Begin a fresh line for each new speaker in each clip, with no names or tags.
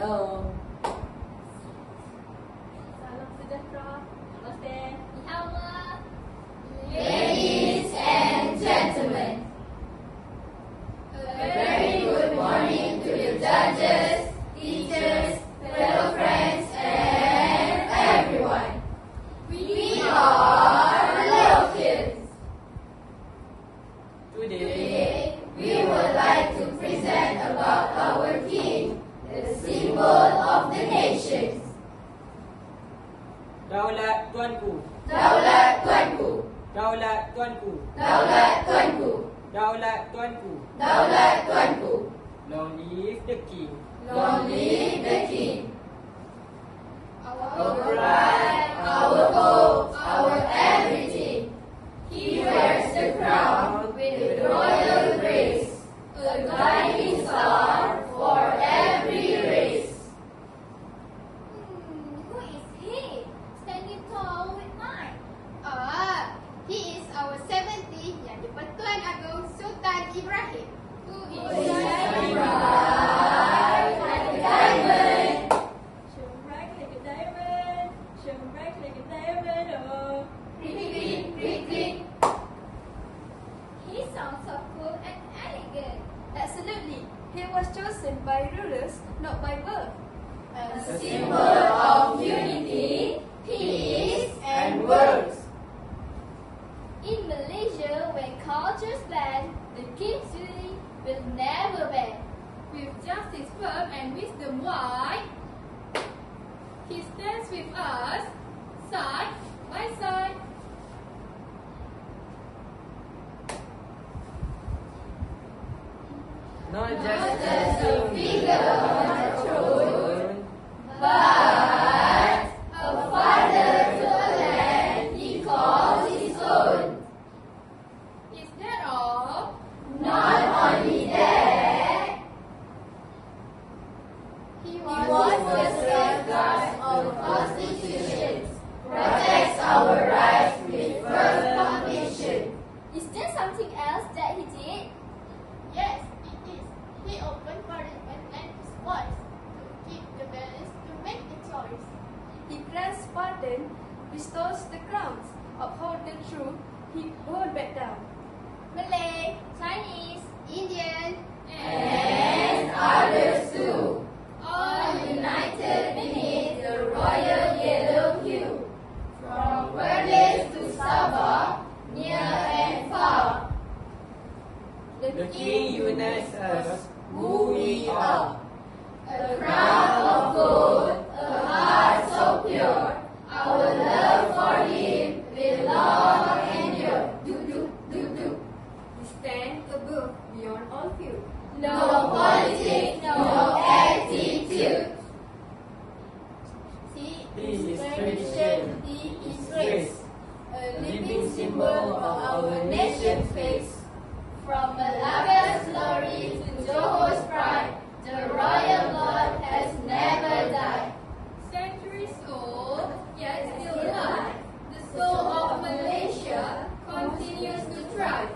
Salam.
Salam sejahtera. Namaste.
Ihama.
Ladies and gentlemen, a very good morning to the judges, teachers, fellow friends, and everyone. We are Little Kids. Today, we would like to present about our king, the symbol of the nations.
Daulat Tuanku.
Daulat Tuanku.
Daulat Tuanku.
Daulat Tuanku.
Daulat Tuanku.
Daulat Tuanku.
Long live the king.
Long live the king. Our pride, our hope, our everything. He wears the crown with royal grace, a guiding star for every race.
Who is he? Standing tall with mine.
He is our 70 yang di-Pertuan Agong Sultan Ibrahim. Who is
Shining bright like a diamond.
Shine bright like a diamond. Shine bright like a diamond. Oh.
Prickly, prickly.
He sounds so cool and elegant.
Absolutely. He was chosen by rulers, not by birth.
A symbol of unity, peace, and works.
In Malaysia, when cultures blend, the king's duty will never bend.
With justice firm and wisdom wide, he stands with us, side by side.
Not
Not
just
just a figure on a throne,
but
but a father to a land he calls his own.
Is that all?
Not only that,
He
he was the safeguard of constitutions, protects our rights with firm foundation.
Is there something else that he did?
Yes, it is. He opened parliament and his voice to keep the balance to make the choice. He grants pardon, restores the crowns, uphold the truth, he hold back down.
Malay, Chinese,
Indian,
And others too, all united beneath the royal yellow hue. From Perlis to Sabah, near and far,
the king unites us who we are.
a crown of gold, a heart so pure, our love for him will long endure. Do, do, do, do.
we stand above, beyond all fear.
No politics, no attitude.
He
He is tradition,
he is
grace,
a
Living symbol of our nation's face. From Malacca's glory to Johor's pride, the royal blood has never died.
Centuries old, yet still alive. The soul of Malaysia continues to thrive.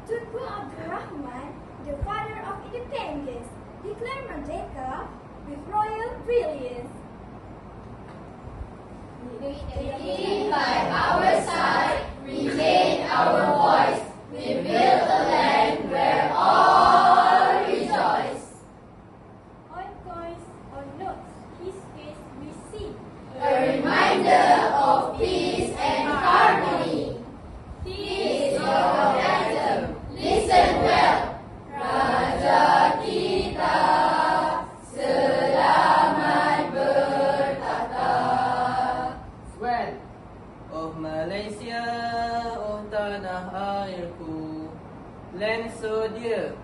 Tunku Abdul Rahman, the father of independence, declared Merdeka with royal brilliance.
King by our side, regain our voice. We build a land where all rejoice.
On coins, on notes, his face we see.
A reminder of peace and harmony. He is your anthem. Listen well. Raja kita selamat bertata.
Swell of Malaysia, oh tanah airku, land so dear.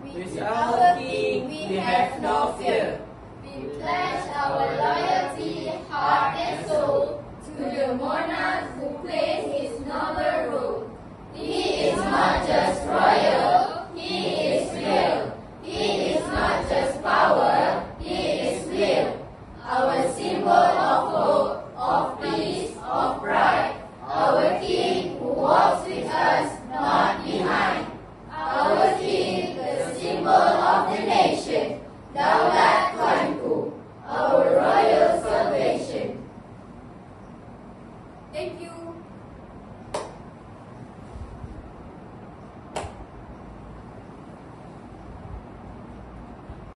With our king we have no fear.
We pledge our loyalty, heart and soul to the monarch who plays his noble role. He is not just royal,